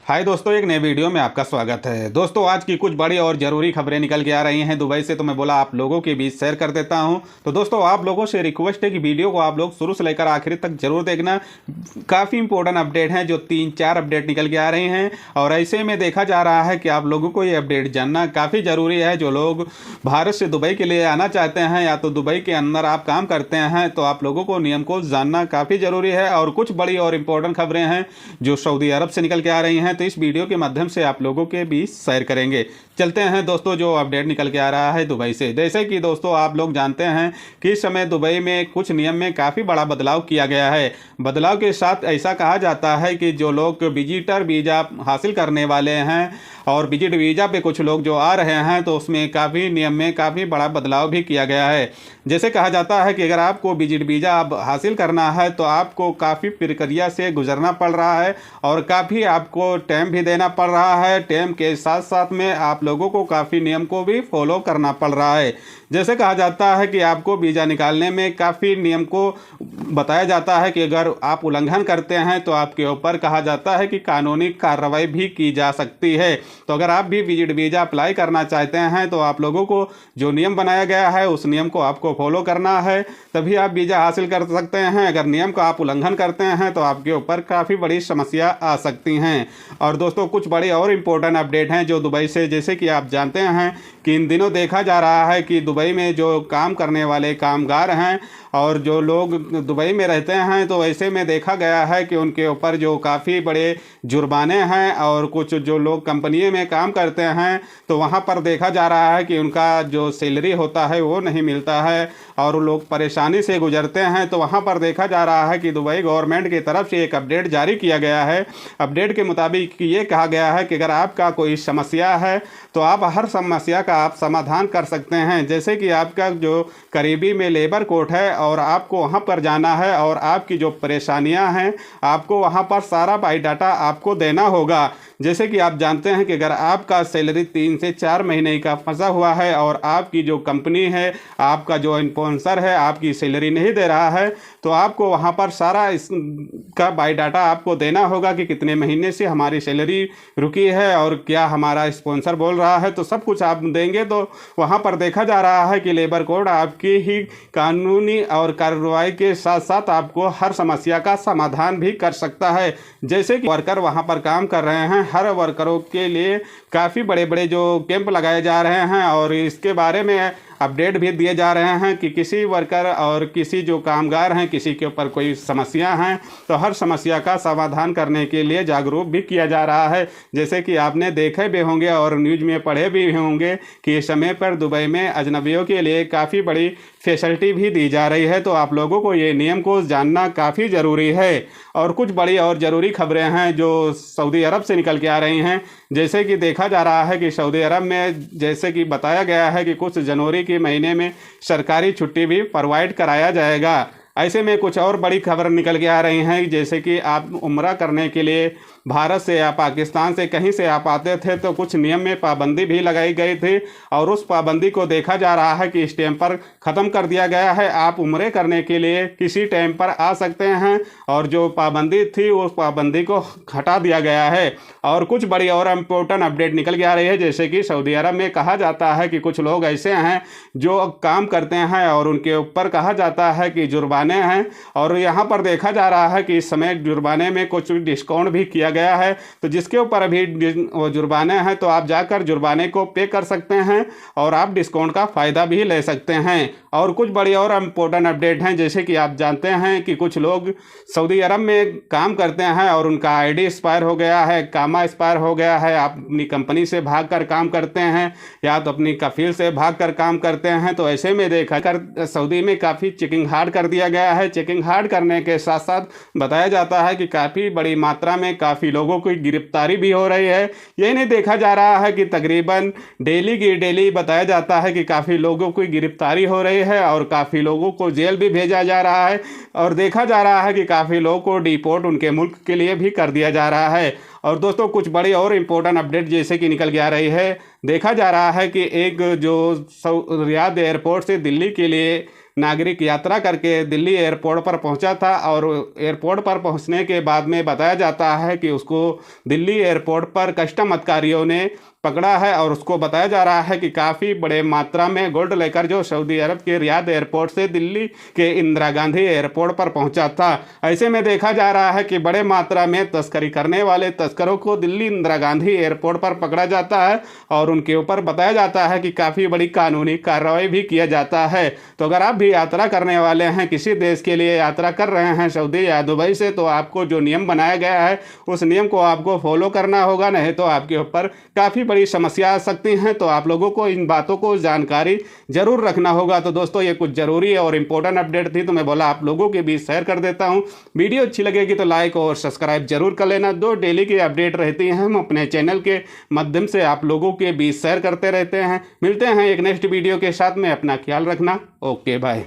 हाय दोस्तों, एक नए वीडियो में आपका स्वागत है। दोस्तों, आज की कुछ बड़ी और ज़रूरी खबरें निकल के आ रही हैं दुबई से, तो मैं बोला आप लोगों के बीच शेयर कर देता हूं। तो दोस्तों, आप लोगों से रिक्वेस्ट है कि वीडियो को आप लोग शुरू से लेकर आखिर तक जरूर देखना। काफ़ी इंपॉर्टेंट अपडेट हैं, जो 3-4 अपडेट निकल के आ रही हैं और ऐसे में देखा जा रहा है कि आप लोगों को ये अपडेट जानना काफ़ी ज़रूरी है। जो लोग भारत से दुबई के लिए आना चाहते हैं या तो दुबई के अंदर आप काम करते हैं, तो आप लोगों को नियम को जानना काफ़ी ज़रूरी है। और कुछ बड़ी और इम्पोर्टेंट खबरें हैं जो सऊदी अरब से निकल के आ रही हैं, तो इस वीडियो के माध्यम से आप लोगों के बीच शेयर करेंगे। चलते हैं दोस्तों, जो अपडेट निकल के आ रहा है दुबई से। जैसे कि दोस्तों आप लोग जानते हैं कि इस समय दुबई में कुछ नियम में काफ़ी बड़ा बदलाव किया गया है। बदलाव के साथ ऐसा कहा जाता है कि जो लोग विजिटर वीज़ा हासिल करने वाले हैं और विजिट वीज़ा पे कुछ लोग जो आ रहे हैं, तो उसमें काफ़ी नियम में काफ़ी बड़ा बदलाव भी किया गया है। जैसे कहा जाता है कि अगर आपको विजिट वीज़ा अब हासिल करना है तो आपको काफ़ी प्रक्रिया से गुजरना पड़ रहा है और काफ़ी आपको टाइम भी देना पड़ रहा है। टाइम के साथ साथ में आप लोगों को काफ़ी नियम को भी फॉलो करना पड़ रहा है। जैसे कहा जाता है कि आपको वीज़ा निकालने में काफ़ी नियम को बताया जाता है कि अगर आप उल्लंघन करते हैं तो आपके ऊपर कहा जाता है कि कानूनी कार्रवाई भी की जा सकती है। तो अगर आप भी विजिट वीज़ा अप्लाई करना चाहते हैं तो आप लोगों को जो नियम बनाया गया है उस नियम को आपको फॉलो करना है, तभी आप वीज़ा हासिल कर सकते हैं। अगर नियम का आप उल्लंघन करते हैं तो आपके ऊपर काफ़ी बड़ी समस्या आ सकती हैं। और दोस्तों, कुछ बड़ी और इम्पोर्टेंट अपडेट हैं जो दुबई से, जैसे कि आप जानते हैं कि इन दिनों देखा जा रहा है कि दुबई में जो काम करने वाले कामगार हैं और जो लोग दुबई में रहते हैं, तो ऐसे में देखा गया है कि उनके ऊपर जो काफ़ी बड़े जुर्माने हैं और कुछ जो लोग कंपनी में काम करते हैं तो वहाँ पर देखा जा रहा है कि उनका जो सैलरी होता है वो नहीं मिलता है और लोग परेशानी से गुजरते हैं। तो वहाँ पर देखा जा रहा है कि दुबई गवर्नमेंट की तरफ से एक अपडेट जारी किया गया है। अपडेट के मुताबिक ये कहा गया है कि अगर आपका कोई समस्या है तो आप हर समस्या का आप समाधान कर सकते हैं। जैसे कि आपका जो करीबी में लेबर कोर्ट है और आपको वहाँ पर जाना है और आपकी जो परेशानियाँ हैं आपको वहाँ पर सारा बायोडाटा आपको देना होगा। जैसे कि आप जानते हैं कि अगर आपका सैलरी 3 से 4 महीने का फंसा हुआ है और आपकी जो कंपनी है, आपका जो स्पॉन्सर है आपकी सैलरी नहीं दे रहा है, तो आपको वहाँ पर सारा इसका बायोडाटा आपको देना होगा कि कितने महीने से हमारी सैलरी रुकी है और क्या हमारा स्पॉन्सर बोल रहा है, तो सब कुछ आप देंगे। तो वहाँ पर देखा जा रहा है कि लेबर कोड आपकी ही कानूनी और कार्रवाई के साथ साथ आपको हर समस्या का समाधान भी कर सकता है। जैसे कि वर्कर वहाँ पर काम कर रहे हैं, हर वर्करों के लिए काफ़ी बड़े बड़े जो कैंप लगाए जा रहे हैं और इसके बारे में अपडेट भी दिए जा रहे हैं कि किसी वर्कर और किसी जो कामगार हैं, किसी के ऊपर कोई समस्या हैं तो हर समस्या का समाधान करने के लिए जागरूक भी किया जा रहा है। जैसे कि आपने देखे भी होंगे और न्यूज़ में पढ़े भी होंगे कि इस समय पर दुबई में अजनबियों के लिए काफ़ी बड़ी फैसिलिटी भी दी जा रही है। तो आप लोगों को ये नियम को जानना काफ़ी ज़रूरी है। और कुछ बड़ी और ज़रूरी खबरें हैं जो सऊदी अरब से निकल के आ रही हैं। जैसे कि देखा जा रहा है कि सऊदी अरब में, जैसे कि बताया गया है कि कुछ जनवरी के महीने में सरकारी छुट्टी भी प्रोवाइड कराया जाएगा। ऐसे में कुछ और बड़ी खबर निकल के आ रही हैं, जैसे कि आप उम्रा करने के लिए भारत से या पाकिस्तान से कहीं से आप आते थे तो कुछ नियम में पाबंदी भी लगाई गई थी और उस पाबंदी को देखा जा रहा है कि इस टाइम पर ख़त्म कर दिया गया है। आप उम्रे करने के लिए किसी टाइम पर आ सकते हैं और जो पाबंदी थी उस पाबंदी को हटा दिया गया है। और कुछ बड़ी और इम्पोर्टेंट अपडेट निकल के आ रही है, जैसे कि सऊदी अरब में कहा जाता है कि कुछ लोग ऐसे हैं जो काम करते हैं और उनके ऊपर कहा जाता है कि जुर्माने हैं, और यहाँ पर देखा जा रहा है कि इस समय जुर्माने में कुछ डिस्काउंट भी किया गया है। तो जिसके ऊपर अभी वो जुर्माने हैं तो आप जाकर जुर्माने को पे कर सकते हैं और आप डिस्काउंट का फ़ायदा भी ले सकते हैं। और कुछ बड़ी और इम्पोर्टेंट अपडेट हैं, जैसे कि आप जानते हैं कि कुछ लोग सऊदी अरब में काम करते हैं और उनका आईडी एक्सपायर हो गया है, कामा एक्सपायर हो गया है। आप अपनी कंपनी से भागकर काम करते हैं या तो अपनी कफील से भागकर काम करते हैं, तो ऐसे में देखा कर सऊदी में काफ़ी चेकिंग हार्ड कर दिया गया है। चेकिंग हार्ड करने के साथ साथ बताया जाता है कि काफ़ी बड़ी मात्रा में काफ़ी लोगों की गिरफ्तारी भी हो रही है। यही नहीं देखा जा रहा है कि तकरीबन डेली की डेली बताया जाता है कि काफ़ी लोगों की गिरफ्तारी हो रही है और काफ़ी लोगों को जेल भी भेजा जा रहा है और देखा जा रहा है कि काफ़ी लोगों को डिपोर्ट उनके मुल्क के लिए भी कर दिया जा रहा है। और दोस्तों, कुछ बड़ी और इम्पोर्टेंट अपडेट जैसे कि निकल के आ रही है, देखा जा रहा है कि एक जो रियाद एयरपोर्ट से दिल्ली के लिए नागरिक यात्रा करके दिल्ली एयरपोर्ट पर पहुंचा था और एयरपोर्ट पर पहुंचने के बाद में बताया जाता है कि उसको दिल्ली एयरपोर्ट पर कस्टम अधिकारियों ने पकड़ा है और उसको बताया जा रहा है कि काफ़ी बड़े मात्रा में गोल्ड लेकर जो सऊदी अरब के रियाद एयरपोर्ट से दिल्ली के इंदिरा गांधी एयरपोर्ट पर पहुंचा था। ऐसे में देखा जा रहा है कि बड़े मात्रा में तस्करी करने वाले तस्करों को दिल्ली इंदिरा गांधी एयरपोर्ट पर पकड़ा जाता है और उनके ऊपर बताया जाता है कि काफ़ी बड़ी कानूनी कार्रवाई भी किया जाता है। तो अगर आप भी यात्रा करने वाले हैं, किसी देश के लिए यात्रा कर रहे हैं सऊदी या दुबई से, तो आपको जो नियम बनाया गया है उस नियम को आपको फॉलो करना होगा, नहीं तो आपके ऊपर काफ़ी बड़ी समस्या आ सकती हैं। तो आप लोगों को इन बातों को जानकारी जरूर रखना होगा। तो दोस्तों, ये कुछ जरूरी और इंपॉर्टेंट अपडेट थी, तो मैं बोला आप लोगों के बीच शेयर कर देता हूं। वीडियो अच्छी लगेगी तो लाइक और सब्सक्राइब जरूर कर लेना। दो डेली की अपडेट रहती हैं, हम अपने चैनल के माध्यम से आप लोगों के बीच शेयर करते रहते हैं। मिलते हैं एक नेक्स्ट वीडियो के साथ में, अपना ख्याल रखना। Okay bye.